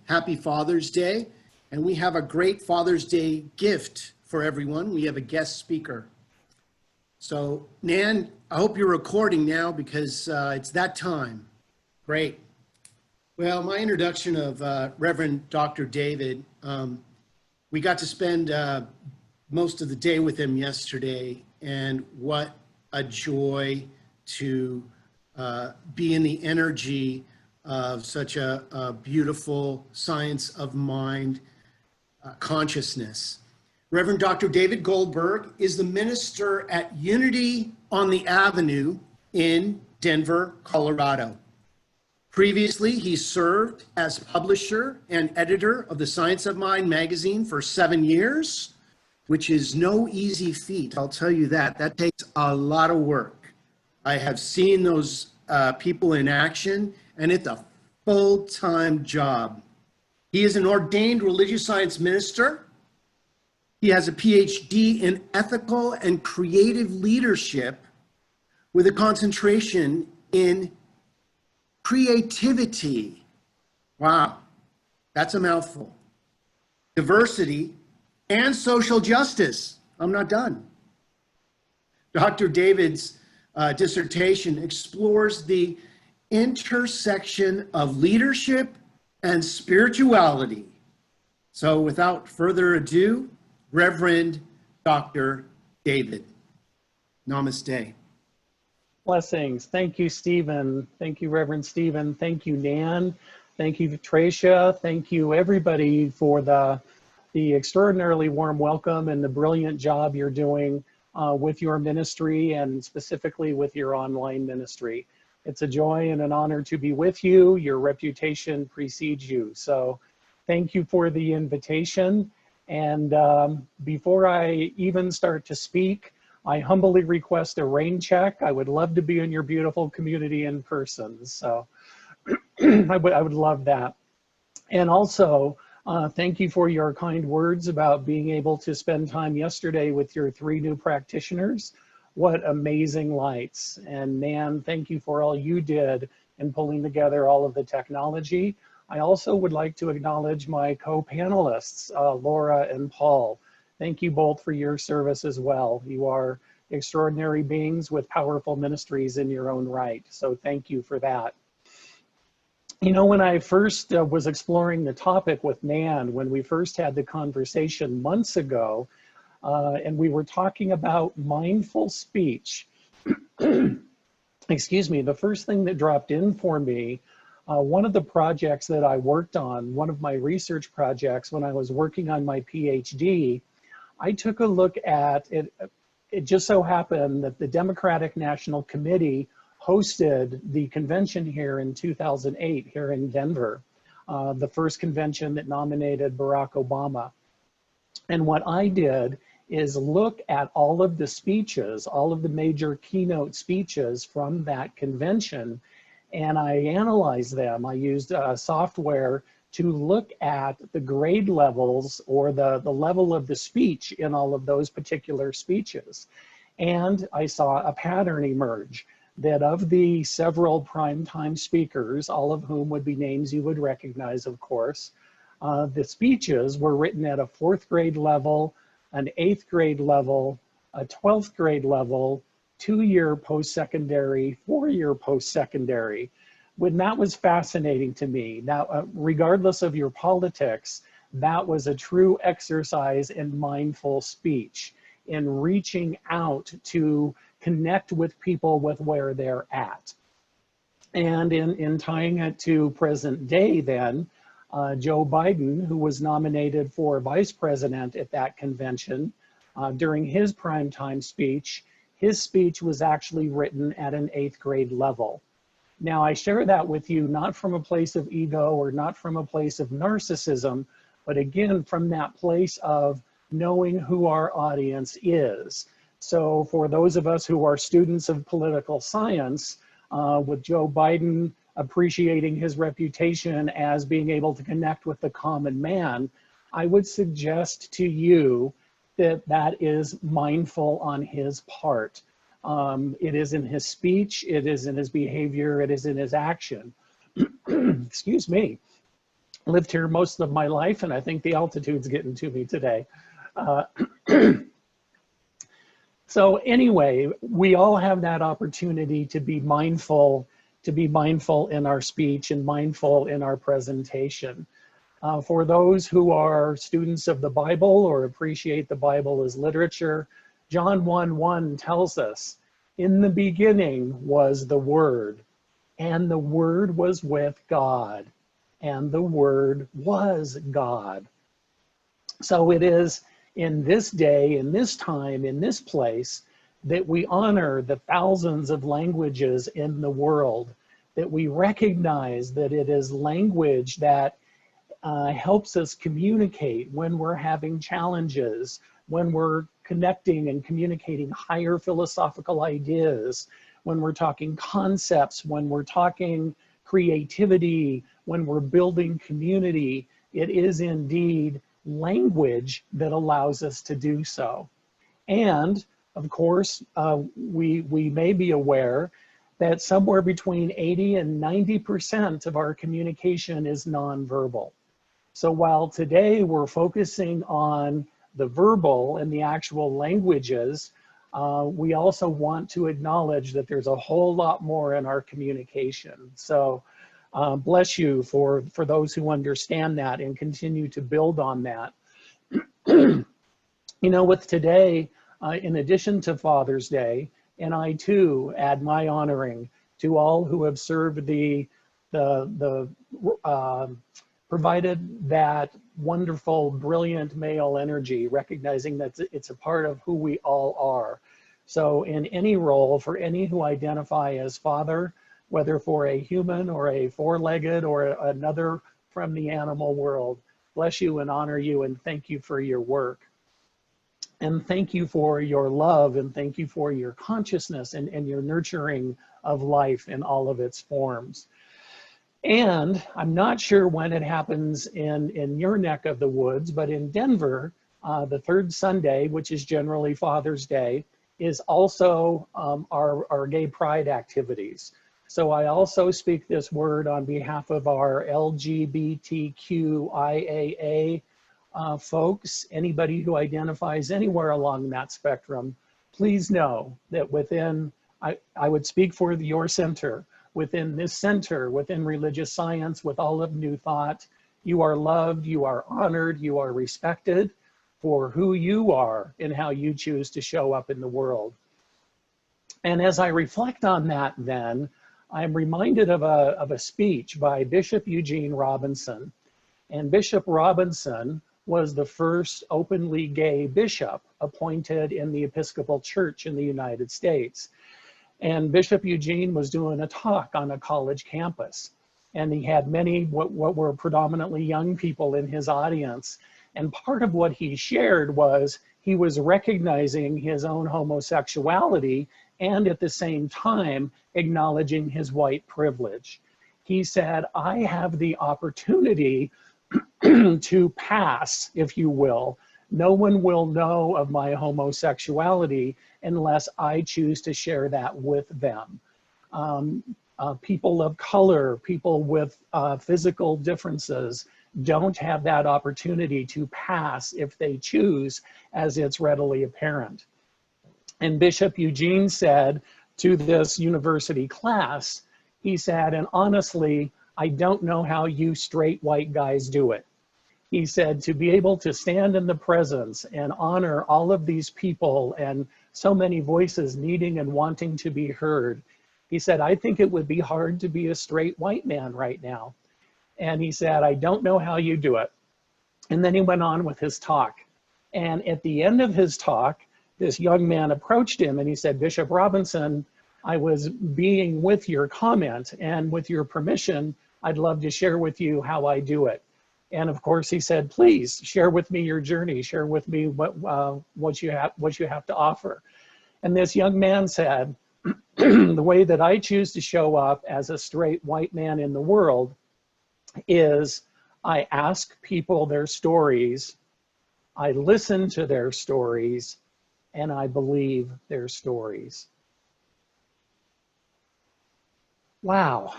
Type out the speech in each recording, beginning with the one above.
Happy Father's Day. And we have a great Father's Day gift for everyone. We have a guest speaker. So, Nan, I hope you're recording now because it's that time. Great. Well, my introduction of Reverend Dr. David, we got to spend most of the day with him yesterday, and what a joy to be in the energy of such a beautiful science of mind consciousness. Reverend Dr. David Goldberg is the minister at Unity on the Avenue in Denver, Colorado. Previously, he served as publisher and editor of the Science of Mind magazine for 7 years, which is no easy feat. I'll tell you that. That takes a lot of work. I have seen those people in action, and it's a full-time job. He is an ordained religious science minister. He has a PhD in ethical and creative leadership with a concentration in creativity. Wow, that's a mouthful. Diversity and social justice. I'm not done. Dr. David's dissertation explores the intersection of leadership and spirituality. So without further ado, Reverend Dr. David. Namaste. Blessings. Thank you, Stephen. Thank you, Reverend Stephen. Thank you, Nan. Thank you, Tracia. Thank you, everybody, for the extraordinarily warm welcome and the brilliant job you're doing with your ministry, and specifically with your online ministry. It's a joy and an honor to be with you. Your reputation precedes you. So thank you for the invitation. And before I even start to speak, I humbly request a rain check. I would love to be in your beautiful community in person. So I would love that. And also, thank you for your kind words about being able to spend time yesterday with your 3 new practitioners. What amazing lights. And Nan, thank you for all you did in pulling together all of the technology. I also would like to acknowledge my co-panelists, Laura and Paul. Thank you both for your service as well. You are extraordinary beings with powerful ministries in your own right. So thank you for that. You know, when I first was exploring the topic with Nan, when we first had the conversation months ago, and we were talking about mindful speech, excuse me, the first thing that dropped in for me, one of the projects that I worked on, one of my research projects when I was working on my PhD, I took a look at it. It just so happened that the Democratic National Committee hosted the convention here in 2008 here in Denver, the first convention that nominated Barack Obama. And what I did is look at all of the speeches, all of the major keynote speeches from that convention, and I analyzed them. I used software to look at the grade levels or the level of the speech in all of those particular speeches. And I saw a pattern emerge that of the several primetime speakers, all of whom would be names you would recognize, of course, the speeches were written at a 4th grade level, an 8th grade level, a 12th grade level, 2-year post-secondary, 4-year post-secondary. When that was fascinating to me. Now, regardless of your politics, that was a true exercise in mindful speech, in reaching out to connect with people with where they're at. And in tying it to present day then, Joe Biden, who was nominated for vice president at that convention, during his primetime speech, his speech was actually written at an 8th grade level. Now, I share that with you not from a place of ego or not from a place of narcissism, but again, from that place of knowing who our audience is. So for those of us who are students of political science, with Joe Biden appreciating his reputation as being able to connect with the common man, I would suggest to you that that is mindful on his part. It is in his speech, it is in his behavior, it is in his action. Excuse me. lived here most of my life, and I think the altitude's getting to me today. Uh, so anyway, we all have that opportunity to be mindful in our speech and mindful in our presentation. For those who are students of the Bible or appreciate the Bible as literature, John 1:1 tells us, "In the beginning was the Word, and the Word was with God, and the Word was God." So it is in this day, in this time, in this place, that we honor the thousands of languages in the world, that we recognize that it is language that helps us communicate when we're having challenges, when we're connecting and communicating higher philosophical ideas, when we're talking concepts, when we're talking creativity, when we're building community. It is indeed language that allows us to do so. And of course, we may be aware that somewhere between 80 and 90% of our communication is nonverbal. So while today we're focusing on the verbal and the actual languages, we also want to acknowledge that there's a whole lot more in our communication. So bless you for those who understand that and continue to build on that. You know, with today, in addition to Father's Day, and I too add my honoring to all who have served provided that wonderful, brilliant male energy, recognizing that it's a part of who we all are. So in any role, for any who identify as father, whether for a human or a four-legged or another from the animal world, bless you and honor you and thank you for your work. And thank you for your love and thank you for your consciousness and your nurturing of life in all of its forms. And I'm not sure when it happens in your neck of the woods, but in Denver, the third Sunday, which is generally Father's Day, is also our gay pride activities. So I also speak this word on behalf of our LGBTQIAA folks, anybody who identifies anywhere along that spectrum. Please know that within, I would speak for your center, within this center, within religious science, with all of New Thought, you are loved, you are honored, you are respected for who you are and how you choose to show up in the world. And as I reflect on that then, I'm reminded of a speech by Bishop Eugene Robinson. And Bishop Robinson was the first openly gay bishop appointed in the Episcopal Church in the United States. And Bishop Eugene was doing a talk on a college campus. And he had many, what were predominantly young people in his audience. And part of what he shared was he was recognizing his own homosexuality and at the same time acknowledging his white privilege. He said, I have the opportunity to pass, if you will. No one will know of my homosexuality unless I choose to share that with them. People of color, people with physical differences don't have that opportunity to pass if they choose, as it's readily apparent. And Bishop Eugene said to this university class, he said, and honestly, I don't know how you straight white guys do it. He said, to be able to stand in the presence and honor all of these people and so many voices needing and wanting to be heard. He said, I think it would be hard to be a straight white man right now. And he said, I don't know how you do it. And then he went on with his talk. And at the end of his talk, this young man approached him and he said, Bishop Robinson, I was being with your comment and with your permission, I'd love to share with you how I do it. And of course he said, please share with me your journey, share with me what you have to offer. And this young man said, the way that I choose to show up as a straight white man in the world is I ask people their stories, I listen to their stories, and I believe their stories. Wow,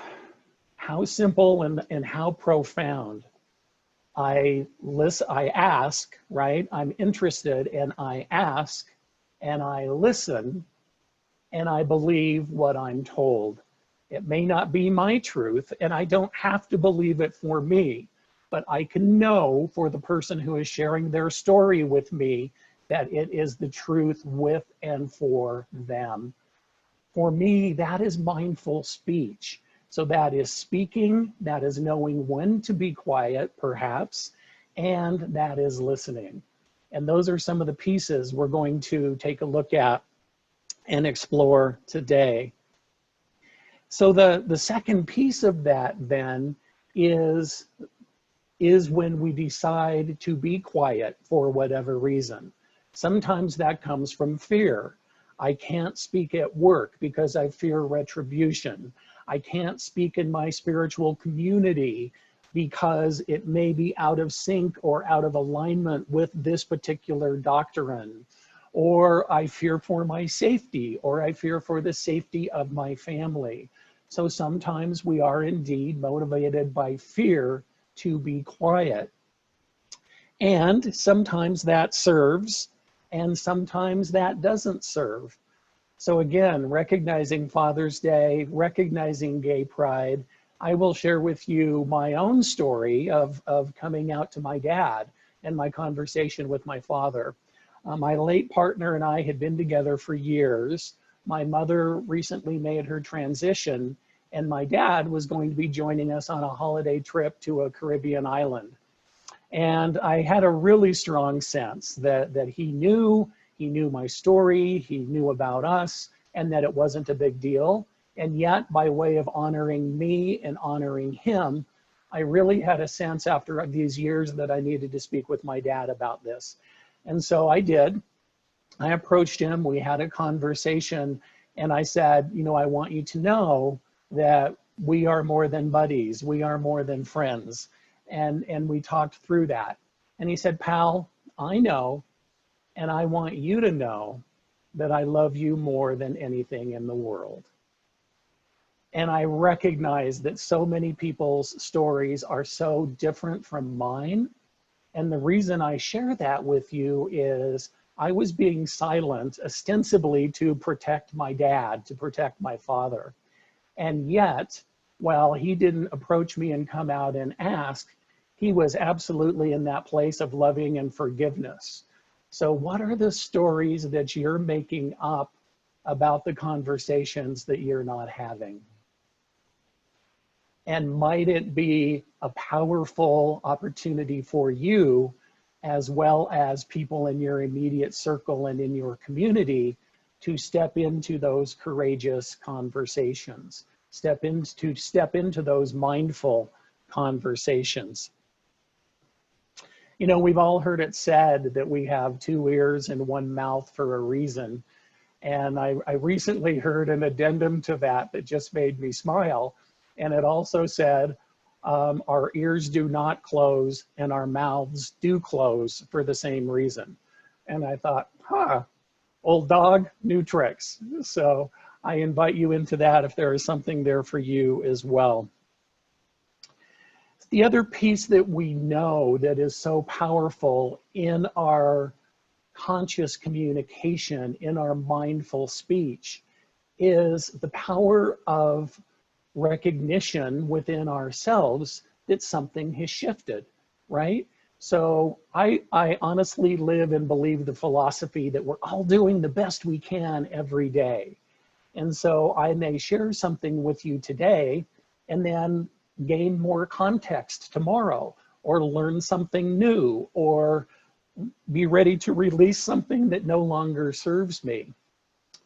how simple and how profound. I listen, I ask, right? I'm interested and I ask and I listen and I believe what I'm told. It may not be my truth and I don't have to believe it for me, but I can know for the person who is sharing their story with me that it is the truth with and for them. For me, that is mindful speech. So that is speaking, that is knowing when to be quiet, perhaps, and that is listening. And those are some of the pieces we're going to take a look at and explore today. So the second piece of that then is when we decide to be quiet for whatever reason. Sometimes that comes from fear. I can't speak at work because I fear retribution. I can't speak in my spiritual community because it may be out of sync or out of alignment with this particular doctrine. Or I fear for my safety, or I fear for the safety of my family. So sometimes we are indeed motivated by fear to be quiet. And sometimes that serves, and sometimes that doesn't serve. So again, recognizing Father's Day, recognizing Gay Pride, I will share with you my own story of coming out to my dad and my conversation with my father. My late partner and I had been together for years. My mother recently made her transition, and my dad was going to be joining us on a holiday trip to a Caribbean island. And I had a really strong sense that he knew my story, he knew about us, and that it wasn't a big deal. And yet, by way of honoring me and honoring him, I really had a sense after these years that I needed to speak with my dad about this. And so I did. I approached him, we had a conversation, and I said, you know, I want you to know that we are more than buddies, we are more than friends. And we talked through that. And he said, pal, I know, and I want you to know that I love you more than anything in the world. And I recognize that so many people's stories are so different from mine. And the reason I share that with you is I was being silent ostensibly to protect my dad, to protect my father. And yet, while he didn't approach me and come out and ask, he was absolutely in that place of loving and forgiveness. So what are the stories that you're making up about the conversations that you're not having? And might it be a powerful opportunity for you, as well as people in your immediate circle and in your community, to step into those courageous conversations, step into those mindful conversations. You know, we've all heard it said that we have two ears and one mouth for a reason. And I recently heard an addendum to that just made me smile. And it also said, our ears do not close and our mouths do close for the same reason. And I thought, old dog, new tricks. So I invite you into that if there is something there for you as well. The other piece that we know that is so powerful in our conscious communication, in our mindful speech, is the power of recognition within ourselves that something has shifted, right? So I honestly live and believe the philosophy that we're all doing the best we can every day. And so I may share something with you today and then gain more context tomorrow, or learn something new, or be ready to release something that no longer serves me.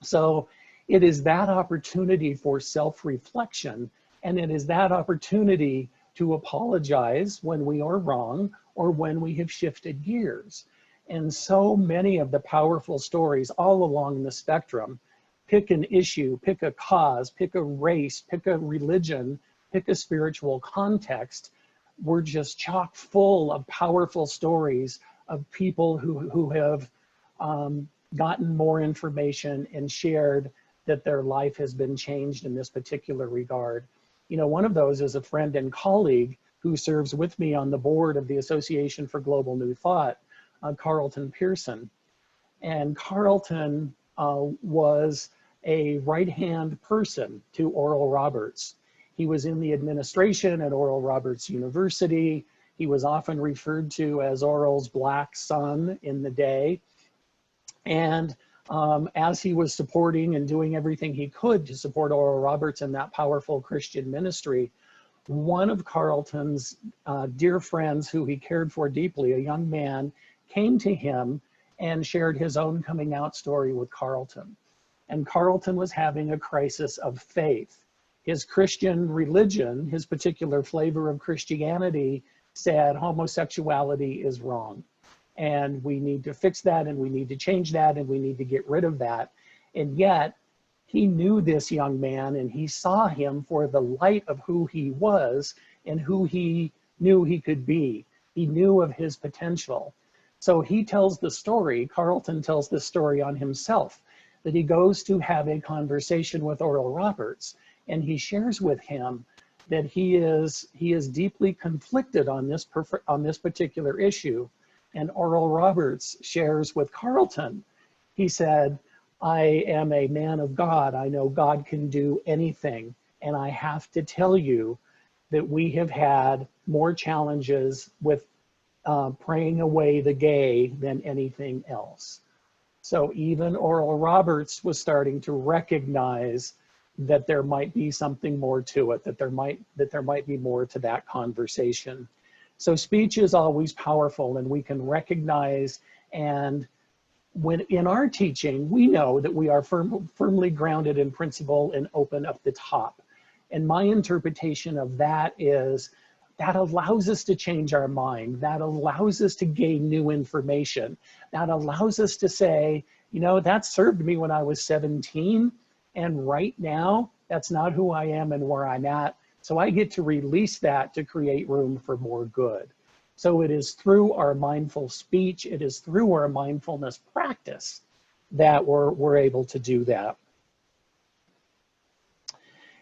So it is that opportunity for self-reflection, and it is that opportunity to apologize when we are wrong or when we have shifted gears. And so many of the powerful stories all along the spectrum, pick an issue, pick a cause, pick a race, pick a religion, pick a spiritual context, we're just chock full of powerful stories of people who have gotten more information and shared that their life has been changed in this particular regard. You know, one of those is a friend and colleague who serves with me on the board of the Association for Global New Thought, Carlton Pearson. And Carlton was a right-hand person to Oral Roberts. He was in the administration at Oral Roberts University. He was often referred to as Oral's black son in the day. And as he was supporting and doing everything he could to support Oral Roberts in that powerful Christian ministry, one of Carlton's dear friends who he cared for deeply, a young man, came to him and shared his own coming out story with Carlton. And Carlton was having a crisis of faith. His Christian religion, his particular flavor of Christianity, said homosexuality is wrong. And we need to fix that, and we need to change that, and we need to get rid of that. And yet, he knew this young man, and he saw him for the light of who he was and who he knew he could be. He knew of his potential. So he tells the story, Carlton tells the story on himself, that he goes to have a conversation with Oral Roberts, and he shares with him that he is deeply conflicted on this particular issue. And Oral Roberts shares with Carlton, he said, I am a man of God. I know God can do anything. And I have to tell you that we have had more challenges with praying away the gay than anything else. So even Oral Roberts was starting to recognize that there might be something more to it, that there might be more to that conversation. So speech is always powerful, and we can recognize, and when in our teaching, we know that we are firmly grounded in principle and open up the top. And my interpretation of that is that allows us to change our mind. That allows us to gain new information. That allows us to say, you know, that served me when I was 17. And right now, that's not who I am and where I'm at. So I get to release that to create room for more good. So it is through our mindful speech, it is through our mindfulness practice that we're able to do that.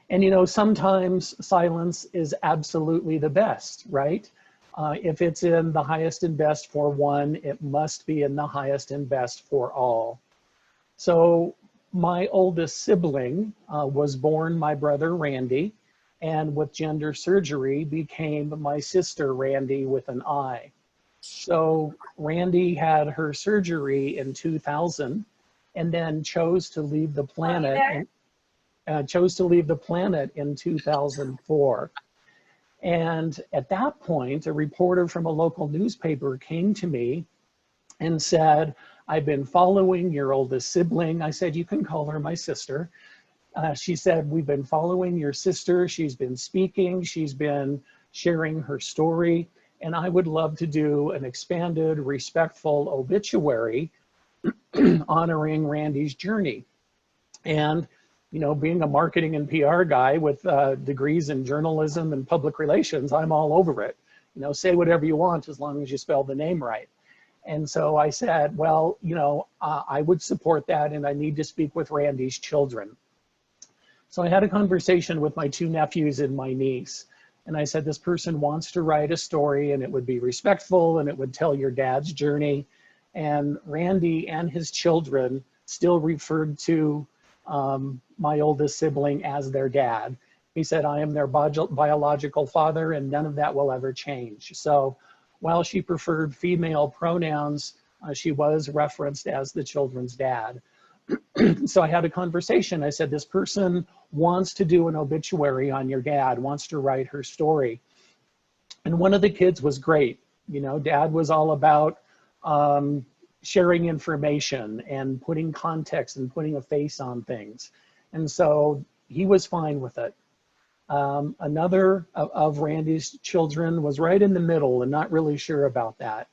And you know, sometimes silence is absolutely the best, right? If it's in the highest and best for one, it must be in the highest and best for all. So my oldest sibling was born my brother Randy, and with gender surgery became my sister Randy with an I. So Randy had her surgery in 2000 and then chose to leave the planet in 2004. And at that point, a reporter from a local newspaper came to me and said, I've been following your oldest sibling. I said, you can call her my sister. She said, we've been following your sister. She's been speaking. She's been sharing her story. And I would love to do an expanded, respectful obituary honoring Randy's journey. And, you know, being a marketing and PR guy with degrees in journalism and public relations, I'm all over it. You know, say whatever you want as long as you spell the name right. And so I said, well, you know, I would support that, and I need to speak with Randy's children. So I had a conversation with my two nephews and my niece. And I said, this person wants to write a story, and it would be respectful, and it would tell your dad's journey. And Randy and his children still referred to my oldest sibling as their dad. He said, I am their biological father, and none of that will ever change. So while she preferred female pronouns, she was referenced as the children's dad. So I had a conversation. I said, this person wants to do an obituary on your dad, wants to write her story. And one of the kids was great. You know, dad was all about sharing information and putting context and putting a face on things. And so he was fine with it. Another of Randy's children was right in the middle and not really sure about that.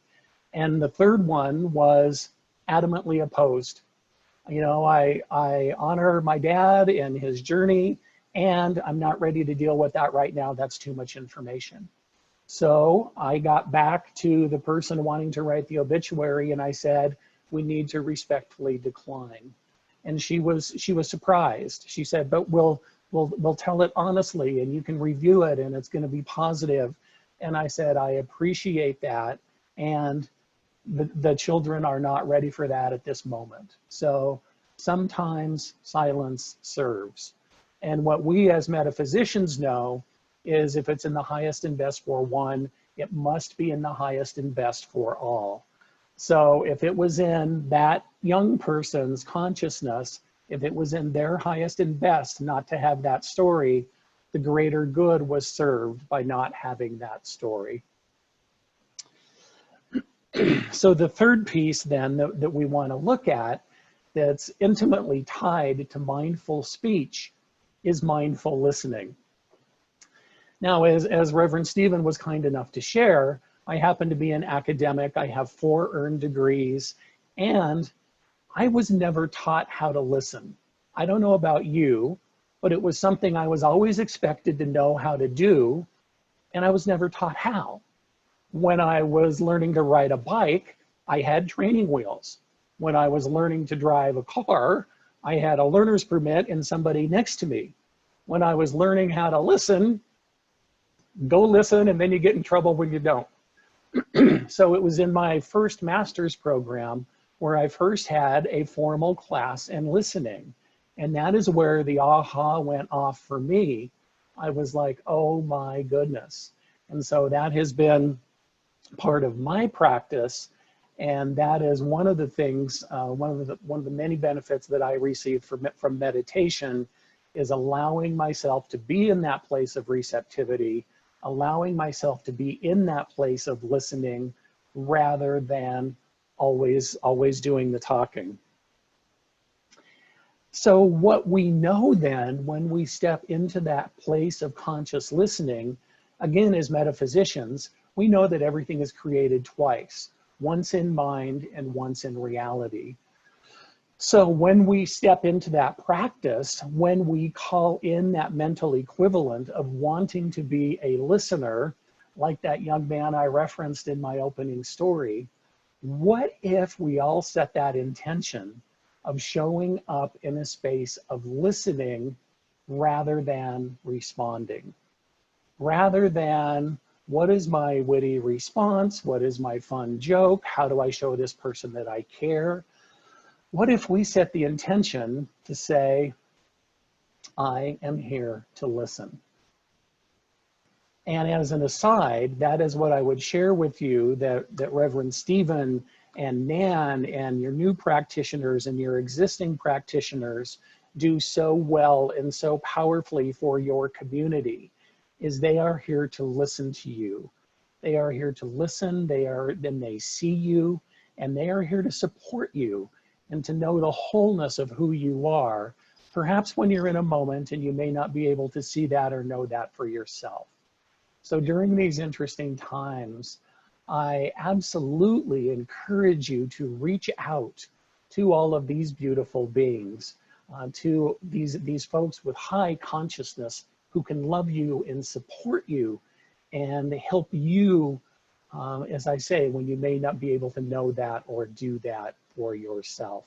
And the third one was adamantly opposed. You know, I honor my dad and his journey, and I'm not ready to deal with that right now. That's too much information. So I got back to the person wanting to write the obituary, and I said, we need to respectfully decline. And she was surprised. She said, but we'll tell it honestly, and you can review it, and it's going to be positive. And I said, I appreciate that. And the children are not ready for that at this moment. So sometimes silence serves. And what we as metaphysicians know is if it's in the highest and best for one, it must be in the highest and best for all. So if it was in that young person's consciousness, if it was in their highest and best not to have that story, the greater good was served by not having that story. So the third piece then that we want to look at that's intimately tied to mindful speech is mindful listening. Now, as Reverend Stephen was kind enough to share, I happen to be an academic. I have 4 earned degrees, and I was never taught how to listen. I don't know about you, but it was something I was always expected to know how to do, and I was never taught how. When I was learning to ride a bike, I had training wheels. When I was learning to drive a car, I had a learner's permit and somebody next to me. When I was learning how to listen, go listen, and then you get in trouble when you don't. So it was in my first master's program where I first had a formal class in listening. And that is where the aha went off for me. I was like, oh my goodness. And so that has been part of my practice. And that is one of the things, one of the many benefits that I received from meditation is allowing myself to be in that place of receptivity, allowing myself to be in that place of listening rather than always doing the talking. So what we know then when we step into that place of conscious listening, again, as metaphysicians, we know that everything is created twice, once in mind and once in reality. So when we step into that practice, when we call in that mental equivalent of wanting to be a listener, like that young man I referenced in my opening story, what if we all set that intention of showing up in a space of listening rather than responding? Rather than, what is my witty response? What is my fun joke? How do I show this person that I care? What if we set the intention to say, I am here to listen? And as an aside, that is what I would share with you that Reverend Stephen and Nan and your new practitioners and your existing practitioners do so well and so powerfully for your community, is they are here to listen to you. They are here to listen, then they see you, and they are here to support you and to know the wholeness of who you are, perhaps when you're in a moment and you may not be able to see that or know that for yourself. So during these interesting times, I absolutely encourage you to reach out to all of these beautiful beings, to these folks with high consciousness who can love you and support you and help you, as I say, when you may not be able to know that or do that for yourself.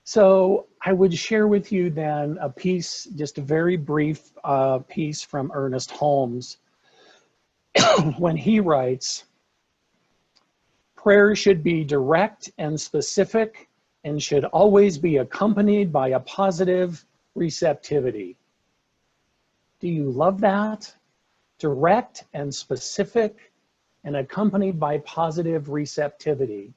So I would share with you then a piece, just a very brief piece from Ernest Holmes, when he writes, prayer should be direct and specific and should always be accompanied by a positive receptivity. Do you love that? Direct and specific and accompanied by positive receptivity.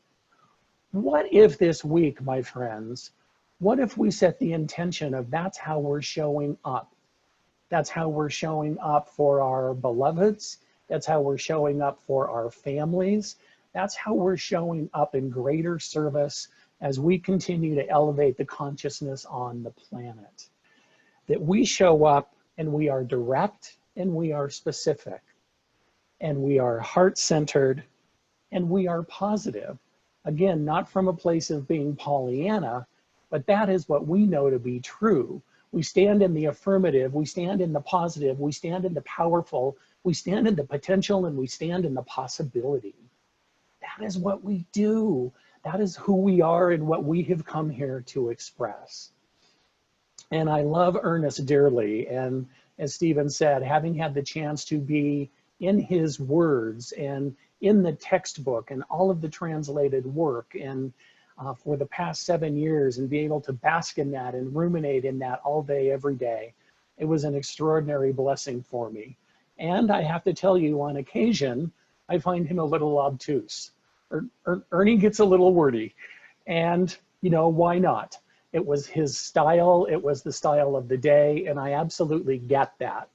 What if this week, my friends, what if we set the intention of that's how we're showing up? That's how we're showing up for our beloveds. That's how we're showing up for our families. That's how we're showing up in greater service as we continue to elevate the consciousness on the planet. That we show up and we are direct and we are specific and we are heart-centered and we are positive. Again, not from a place of being Pollyanna, but that is what we know to be true. We stand in the affirmative, we stand in the positive, we stand in the powerful, we stand in the potential, and we stand in the possibility. That is what we do. That is who we are and what we have come here to express. And I love Ernest dearly, and as Stephen said, having had the chance to be in his words and in the textbook and all of the translated work and for the past 7 years and be able to bask in that and ruminate in that all day, every day. It was an extraordinary blessing for me. And I have to tell you, on occasion, I find him a little obtuse. Ernie gets a little wordy. And, you know, why not? It was his style, it was the style of the day, and I absolutely get that.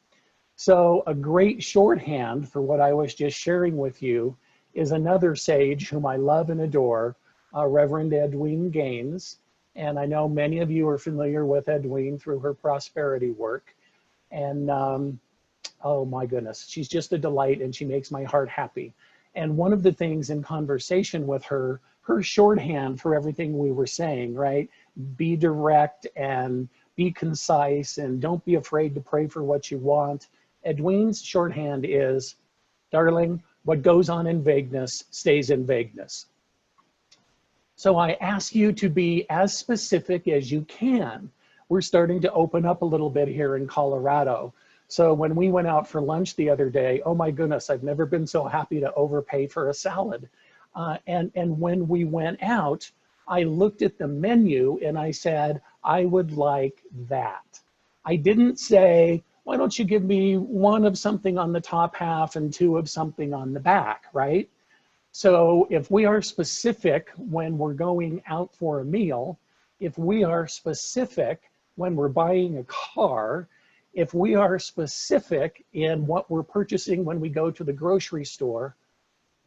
So a great shorthand for what I was just sharing with you is another sage whom I love and adore, Reverend Edwene Gaines. And I know many of you are familiar with Edwene through her prosperity work. And oh my goodness, she's just a delight and she makes my heart happy. And one of the things in conversation with her, her shorthand for everything we were saying, right? Be direct and be concise and don't be afraid to pray for what you want. Edwene's shorthand is, darling, what goes on in vagueness stays in vagueness. So I ask you to be as specific as you can. We're starting to open up a little bit here in Colorado. So when we went out for lunch the other day, oh my goodness, I've never been so happy to overpay for a salad. And when we went out, I looked at the menu and I said, I would like that. I didn't say, why don't you give me 1 of something on the top half and 2 of something on the back, right? So if we are specific when we're going out for a meal, if we are specific when we're buying a car, if we are specific in what we're purchasing when we go to the grocery store,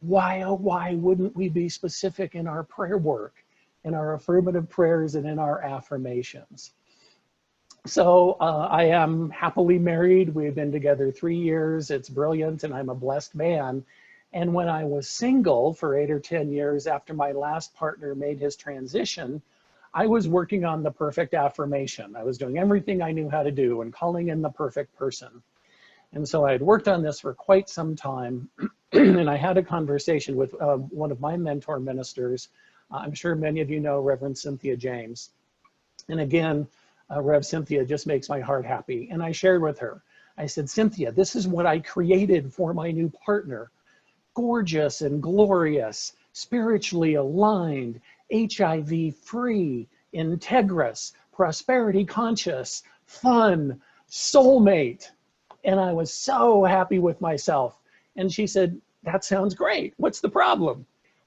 why, oh, why wouldn't we be specific in our prayer work, in our affirmative prayers and in our affirmations? So I am happily married. We've been together 3 years. It's brilliant and I'm a blessed man. And when I was single for 8 or 10 years after my last partner made his transition, I was working on the perfect affirmation. I was doing everything I knew how to do and calling in the perfect person. And so I had worked on this for quite some time. And I had a conversation with one of my mentor ministers. I'm sure many of you know Reverend Cynthia James. And again, Rev Cynthia just makes my heart happy. And I shared with her, I said, Cynthia, this is what I created for my new partner. Gorgeous and glorious, spiritually aligned, HIV-free, integrous, prosperity conscious, fun, soulmate. And I was so happy with myself. And she said, that sounds great. What's the problem?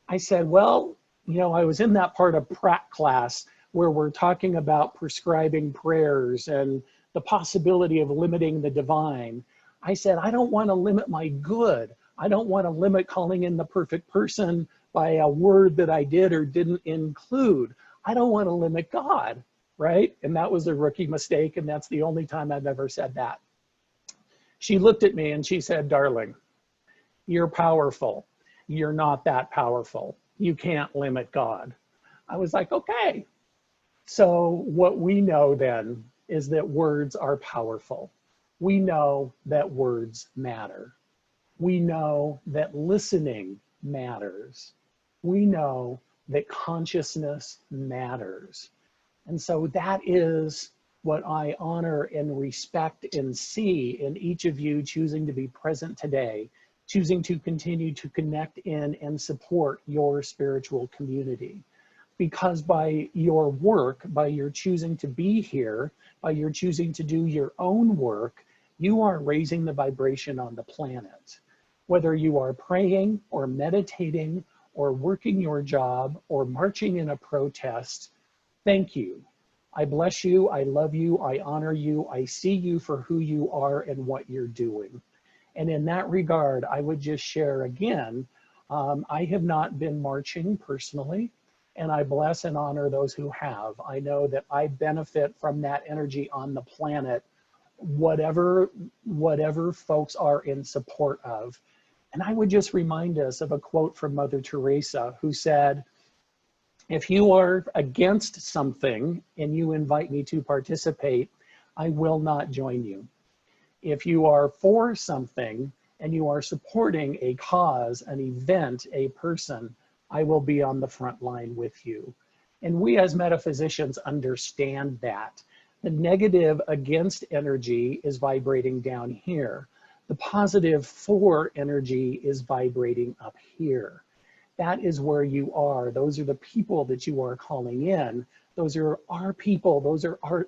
I said, well, you know, I was in that part of Pratt class where we're talking about prescribing prayers and the possibility of limiting the divine. I said, I don't want to limit my good. I don't want to limit calling in the perfect person by a word that I did or didn't include. I don't want to limit God, right? And that was a rookie mistake, and that's the only time I've ever said that. She looked at me and she said, darling, you're powerful. You're not that powerful. You can't limit God. I was like, okay. So what we know then is that words are powerful. We know that words matter. We know that listening matters. We know that consciousness matters. And so that is what I honor and respect and see in each of you choosing to be present today, choosing to continue to connect in and support your spiritual community. Because by your work, by your choosing to be here, by your choosing to do your own work, you are raising the vibration on the planet. Whether you are praying or meditating or working your job or marching in a protest, thank you. I bless you, I love you, I honor you, I see you for who you are and what you're doing. And in that regard, I would just share again, I have not been marching personally, and I bless and honor those who have. I know that I benefit from that energy on the planet, whatever folks are in support of. And I would just remind us of a quote from Mother Teresa, who said, if you are against something and you invite me to participate, I will not join you. If you are for something and you are supporting a cause, an event, a person, I will be on the front line with you. And we as metaphysicians understand that. The negative against energy is vibrating down here. The positive for energy is vibrating up here. That is where you are. Those are the people that you are calling in. Those are our people.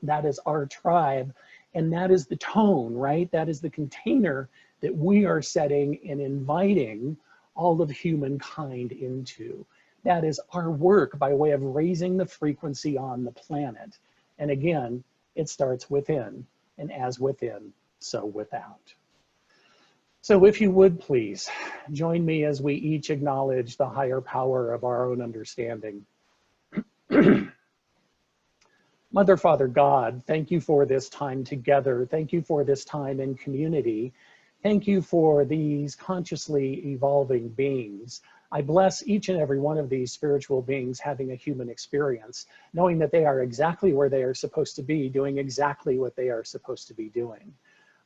That is our tribe. And that is the tone, right? That is the container that we are setting and inviting all of humankind into. That is our work by way of raising the frequency on the planet. And again, it starts within, and as within, so without. So if you would please, join me as we each acknowledge the higher power of our own understanding. Mother, Father, God, thank you for this time together. Thank you for this time in community. Thank you for these consciously evolving beings. I bless each and every one of these spiritual beings having a human experience, knowing that they are exactly where they are supposed to be, doing exactly what they are supposed to be doing.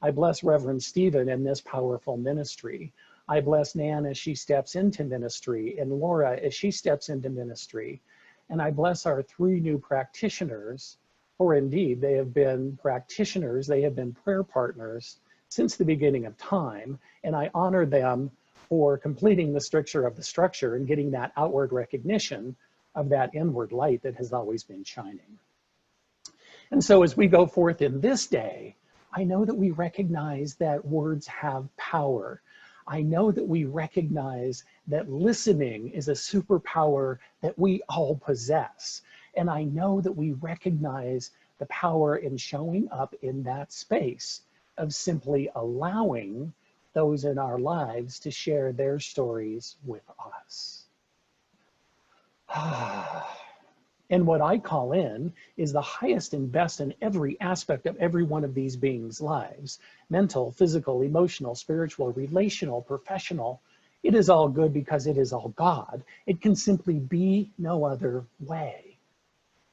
I bless Reverend Stephen in this powerful ministry. I bless Nan as she steps into ministry, and Laura as she steps into ministry. And I bless our 3 new practitioners, for indeed they have been practitioners, they have been prayer partners since the beginning of time, and I honor them for completing the stricture of the structure and getting that outward recognition of that inward light that has always been shining. And so as we go forth in this day, I know that we recognize that words have power. I know that we recognize that listening is a superpower that we all possess. And I know that we recognize the power in showing up in that space of simply allowing those in our lives to share their stories with us. And what I call in is the highest and best in every aspect of every one of these beings' lives. Mental, physical, emotional, spiritual, relational, professional. It is all good because it is all God. It can simply be no other way.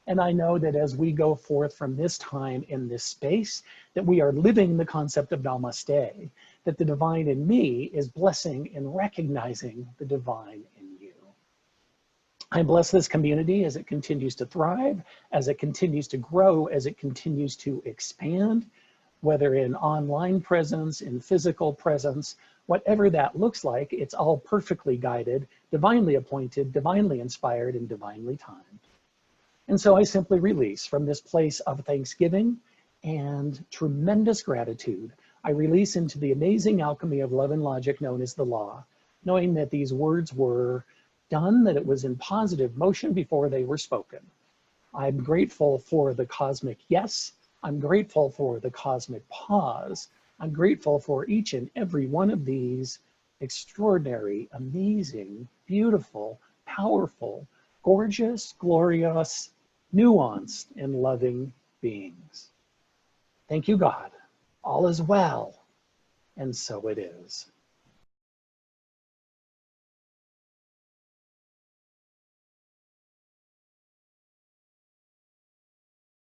And I know that as we go forth from this time in this space, that we are living the concept of Namaste, that the divine in me is blessing and recognizing the divine in you. I bless this community as it continues to thrive, as it continues to grow, as it continues to expand, whether in online presence, in physical presence, whatever that looks like, it's all perfectly guided, divinely appointed, divinely inspired, and divinely timed. And so I simply release from this place of thanksgiving and tremendous gratitude. I release into the amazing alchemy of love and logic known as the law, knowing that these words were done, that it was in positive motion before they were spoken. I'm grateful for the cosmic yes. I'm grateful for the cosmic pause. I'm grateful for each and every one of these extraordinary, amazing, beautiful, powerful, gorgeous, glorious, nuanced, and loving beings. Thank you, God. All is well, and so it is.